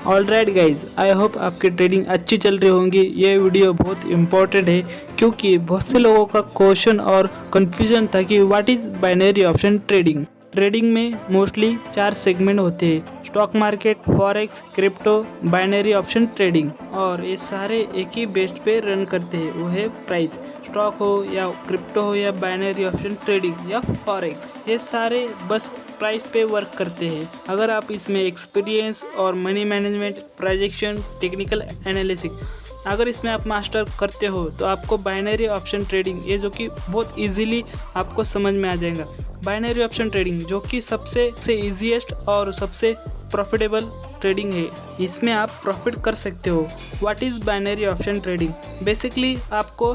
Alright guys, I hope आपकी trading अच्छी चल रही होंगी। ये वीडियो बहुत इंपॉर्टेंट है क्योंकि बहुत से लोगों का क्वेश्चन और कंफ्यूजन था कि what is binary option trading. Trading में मोस्टली 4 सेगमेंट होते हैं: stock market, forex, crypto, binary option trading. और ये सारे एक ही बेस पे रन करते हैं, वो है प्राइस। स्टॉक हो या क्रिप्टो हो या बाइनरी ऑप्शन ट्रेडिंग या फॉरेक्स, ये सारे बस प्राइस पे वर्क करते हैं। अगर आप इसमें एक्सपीरियंस और money management, projection, technical analysis अगर इसमें आप मास्टर करते हो तो आपको बाइनरी ऑप्शन ट्रेडिंग ये जो कि बहुत इजीली आपको समझ में आ जाएगा। बाइनरी ऑप्शन ट्रेडिंग जो कि सबसे ईजीएस्ट और सबसे प्रॉफिटेबल ट्रेडिंग है, इसमें आप प्रॉफिट कर सकते हो। What is binary option trading? Basically आपको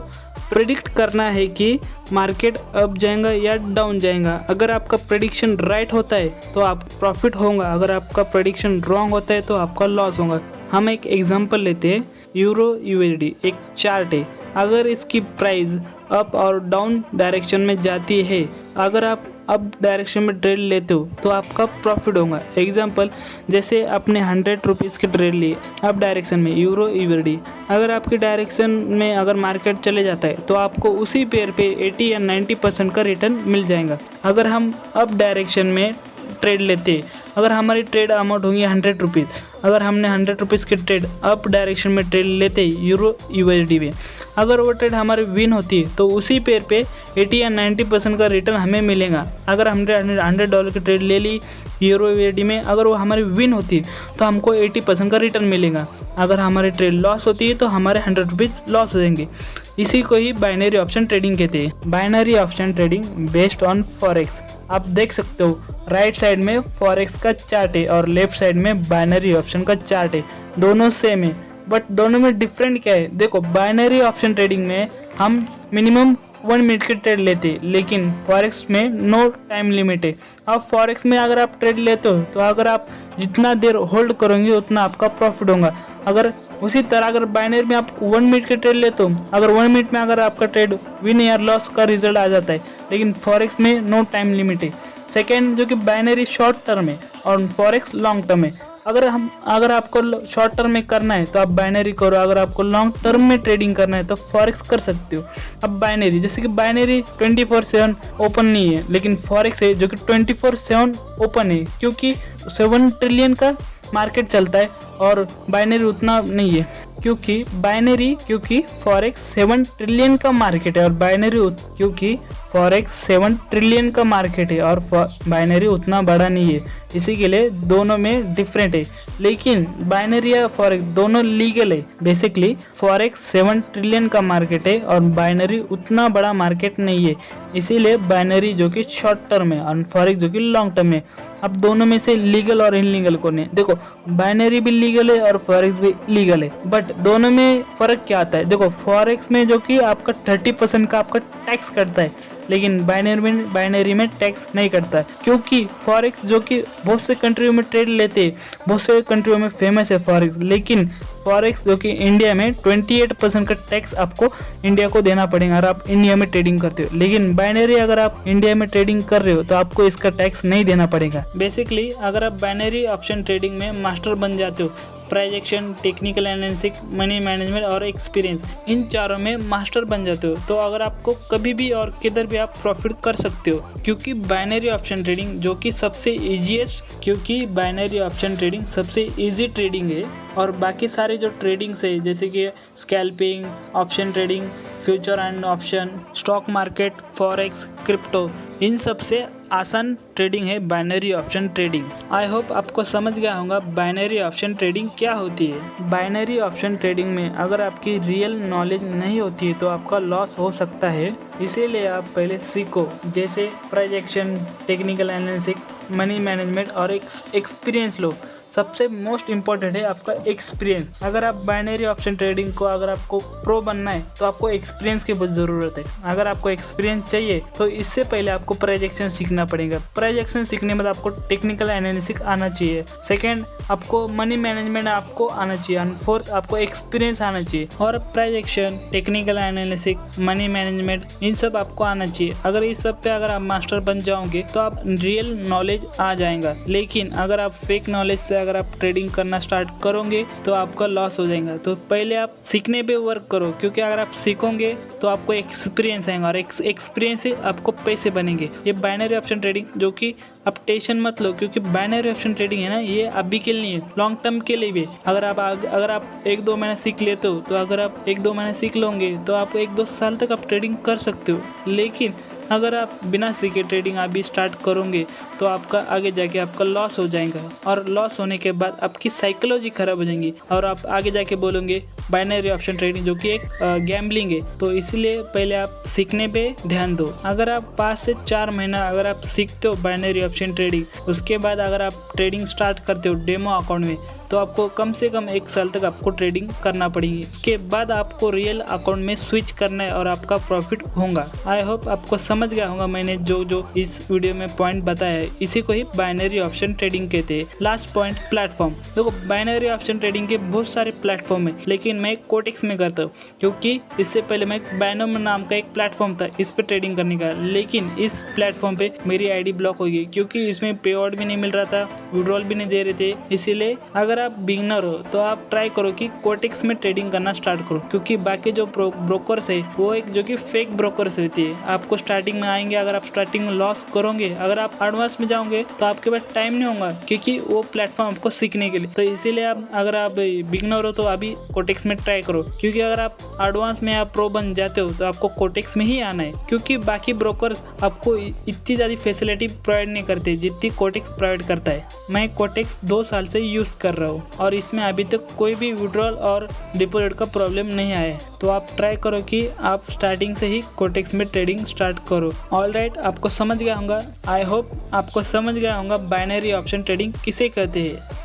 प्रेडिक्ट करना है कि मार्केट अप जाएगा या डाउन जाएगा। अगर आपका प्रेडिक्शन राइट होता है तो आप प्रॉफिट होगा, अगर आपका प्रेडिक्शन रॉन्ग होता है तो आपका लॉस होगा। हम एक एग्जांपल लेते हैं, यूरो यूएसडी एक चार्ट है। अगर इसकी प्राइस अप और डाउन डायरेक्शन में जाती है, अगर आप अप डायरेक्शन में ट्रेड लेते हो तो आपका प्रॉफिट होगा। एग्जांपल, जैसे आपने 100 रुपीज़ की ट्रेड ली अप डायरेक्शन में यूरो यूएसडी, अगर आपकी डायरेक्शन में अगर मार्केट चले जाता है तो आपको उसी पेयर पे 80 या 90% का रिटर्न मिल जाएगा। अगर हम अप डायरेक्शन में ट्रेड लेते, अगर हमारी ट्रेड अमाउंट होंगी 100 रुपीज़, अगर हमने 100 रुपीज़ की ट्रेड अप डायरेक्शन में ट्रेड लेते यूरो यूएसडी में, अगर वो ट्रेड हमारी विन होती है तो उसी पेयर पे 80 या 90% का रिटर्न हमें मिलेगा। अगर हमने $100 की ट्रेड ले ली यूरो यूएसडी में, अगर वो हमारी विन होती है तो हमको 80% का रिटर्न मिलेगा। अगर हमारी ट्रेड लॉस होती है तो हमारे 100 रुपीज़ लॉस हो जाएंगे। इसी को ही बाइनरी ऑप्शन ट्रेडिंग कहते हैं। Binary option trading based on forex. आप देख सकते हो राइट साइड में फॉरेक्स का चार्ट है और लेफ्ट साइड में बाइनरी ऑप्शन का चार्ट है। दोनों सेम है बट दोनों में डिफरेंट क्या है? देखो, बाइनरी ऑप्शन ट्रेडिंग में हम मिनिमम 1 मिनट की ट्रेड लेते हैं, लेकिन फॉरेक्स में नो टाइम लिमिट है। अब फॉरेक्स में अगर आप ट्रेड लेते हो तो अगर आप जितना देर होल्ड करोगे उतना आपका प्रॉफिट होगा। अगर उसी तरह अगर बाइनरी में आप 1 मिनट की ट्रेड लेते हो, अगर 1 मिनट में अगर आपका ट्रेड विन या लॉस का रिजल्ट आ जाता है, लेकिन फॉरेक्स में नो टाइम लिमिट है। सेकेंड, जो कि बाइनरी शॉर्ट टर्म है और फॉरेक्स लॉन्ग टर्म है। अगर आपको शॉर्ट टर्म में करना है तो आप बाइनरी करो, अगर आपको लॉन्ग टर्म में ट्रेडिंग करना है तो फॉरेक्स कर सकते हो। अब बाइनरी, जैसे कि बाइनरी 24/7 ओपन नहीं है, लेकिन फॉरेक्स है जो कि 24/7 ओपन है, क्योंकि 7 ट्रिलियन का मार्केट चलता है और बाइनरी उतना नहीं है। क्योंकि फॉरेक्स 7 ट्रिलियन का मार्केट है और क्योंकि फॉरेक्स 7 ट्रिलियन का मार्केट है और बाइनरी उतना बड़ा नहीं है। इसी के लिए दोनों में डिफरेंट है, लेकिन बाइनरी या फॉरेक्स दोनों लीगल है। बेसिकली फॉरेक्स 7 ट्रिलियन का मार्केट है और बाइनरी उतना बड़ा मार्केट नहीं है। इसीलिए बाइनरी जो कि शॉर्ट टर्म है और फॉरेक्स जो कि लॉन्ग टर्म है। अब दोनों में से लीगल और इनलीगल कौन है? देखो, बाइनरी भी लीगल है और फॉरेक्स भी लीगल है, बट दोनों में फ़र्क क्या आता है? देखो, फॉरेक्स में जो कि आपका 30% का आपका टैक्स कटता है, लेकिन बाइनरी में टैक्स नहीं करता है। क्योंकि फॉरेक्स जो कि बहुत से कंट्रियों में ट्रेड लेते हैं, बहुत से कंट्रियों में फेमस है फॉरेक्स, लेकिन फॉरेक्स जो कि इंडिया में 28% का टैक्स आपको इंडिया को देना पड़ेगा अगर आप इंडिया में ट्रेडिंग करते हो। लेकिन बाइनरी अगर आप इंडिया में ट्रेडिंग कर रहे हो तो आपको इसका टैक्स नहीं देना पड़ेगा। बेसिकली अगर आप बाइनरी ऑप्शन ट्रेडिंग में मास्टर बन जाते हो, projection, technical analysis, money management और एक्सपीरियंस, इन चारों में मास्टर बन जाते हो तो अगर आपको कभी भी और किधर भी आप प्रॉफिट कर सकते हो। क्योंकि बाइनरी ऑप्शन ट्रेडिंग जो कि सबसे ईजी ट्रेडिंग है और बाकी सारे जो ट्रेडिंग्स है जैसे कि scalping, option trading, future and option, stock market, forex, crypto, इन सब से आसान ट्रेडिंग है binary option trading. I hope आपको समझ गया होगा बाइनरी ऑप्शन ट्रेडिंग क्या होती है। बाइनरी ऑप्शन ट्रेडिंग में अगर आपकी रियल नॉलेज नहीं होती है तो आपका लॉस हो सकता है। इसीलिए आप पहले सीखो, जैसे projection, technical analysis, money management और एक्सपीरियंस लो। सबसे मोस्ट इम्पॉर्टेंट है आपका एक्सपीरियंस। अगर आप बाइनरी ऑप्शन ट्रेडिंग को अगर आपको प्रो बनना है तो आपको एक्सपीरियंस की बहुत ज़रूरत है। अगर आपको एक्सपीरियंस चाहिए तो इससे पहले आपको प्रोजेक्शन सीखना पड़ेगा। प्रोजेक्शन सीखने में आपको टेक्निकल एनालिसिस आना चाहिए। सेकेंड, आपको मनी मैनेजमेंट आपको आना चाहिए। एंड फोर्थ, आपको एक्सपीरियंस आना चाहिए। और projection, technical analysis, money management, इन सब आपको आना चाहिए। अगर इस सब पे अगर आप मास्टर बन जाओगे तो आप रियल नॉलेज आ जाएगा। लेकिन अगर आप फेक नॉलेज से अगर आप ट्रेडिंग करना स्टार्ट करोगे तो आपका लॉस हो जाएगा। तो पहले आप सीखने पे वर्क करो, क्योंकि अगर आप सीखोगे तो आपको एक्सपीरियंस आएगा और एक्सपीरियंस से आपको पैसे बनेंगे। ये बाइनरी ऑप्शन ट्रेडिंग जो कि आप टेंशन मत लो, क्योंकि बाइनरी ऑप्शन ट्रेडिंग है ना, ये अभी के लिए नहीं है, लॉन्ग टर्म के लिए भी। अगर आप 1-2 महीने सीख लेते हो, तो अगर आप 1-2 महीने सीख लोगे तो आप 1-2 साल तक आप ट्रेडिंग कर सकते हो। लेकिन अगर आप बिना सीखे ट्रेडिंग अभी स्टार्ट करोगे तो आपका आगे जाके आपका लॉस हो जाएगा, और लॉस होने के बाद आपकी साइकोलॉजी खराब हो जाएगी और आप आगे जाके बोलोगे बाइनरी ऑप्शन ट्रेडिंग जो कि एक गैम्बलिंग है। तो इसलिए पहले आप सीखने पे ध्यान दो। अगर आप 5 से 4 महीना अगर आप सीखते हो बाइनरी ऑप्शन ट्रेडिंग, उसके बाद अगर आप ट्रेडिंग स्टार्ट करते हो डेमो अकाउंट में, तो आपको कम से कम 1 साल तक आपको ट्रेडिंग करना पड़ेगी। उसके बाद आपको रियल अकाउंट में स्विच करना है और आपका प्रॉफिट होगा। आई होप आपको समझ गया होगा मैंने जो इस वीडियो में पॉइंट बताया है। इसी को ही बाइनरी ऑप्शन ट्रेडिंग कहते हैं। Last point, platform. देखो, बाइनरी ऑप्शन ट्रेडिंग के बहुत सारे प्लेटफॉर्म है, लेकिन मैं कोटेक्स में करता हूँ, क्योंकि इससे पहले मैं बाइनोम नाम का एक प्लेटफॉर्म था इस पर ट्रेडिंग करने का। लेकिन इस प्लेटफॉर्म पे मेरी आईडी ब्लॉक हो गई, क्योंकि इसमें पे आउट भी नहीं मिल रहा था, विड्रॉल भी नहीं दे रहे थे। इसीलिए अगर आप बिगनर हो तो आप ट्राई करो कि कोटेक्स में ट्रेडिंग करना स्टार्ट करो, क्योंकि बाकी जो ब्रोकर्स है वो एक जो कि फेक ब्रोकर्स रहती है। आपको स्टार्टिंग में आएंगे, अगर आप स्टार्टिंग में लॉस करोगे, अगर आप एडवांस में जाओगे तो आपके पास टाइम नहीं होगा, क्योंकि वो प्लेटफॉर्म आपको सीखने के लिए। तो इसीलिए अगर आप बिगनर हो तो अभी कोटेक्स में ट्राई करो, क्योंकि अगर आप एडवांस में आप प्रो बन जाते हो तो आपको कोटेक्स में ही आना है, क्योंकि बाकी ब्रोकर्स आपको इतनी ज़्यादा फैसिलिटी प्रोवाइड नहीं करते जितनी कोटेक्स प्रोवाइड करता है। मैं कोटेक्स 2 साल से यूज़ कर रहा हूँ और इसमें अभी तक कोई भी विड्रॉल और डिपॉजिट का प्रॉब्लम नहीं आया है। तो आप ट्राई करो कि आप स्टार्टिंग से ही कोटेक्स में ट्रेडिंग स्टार्ट करो। ऑलराइट, आपको समझ गया होगा। आई होप आपको समझ गया होगा बाइनरी ऑप्शन ट्रेडिंग किसे कहते हैं।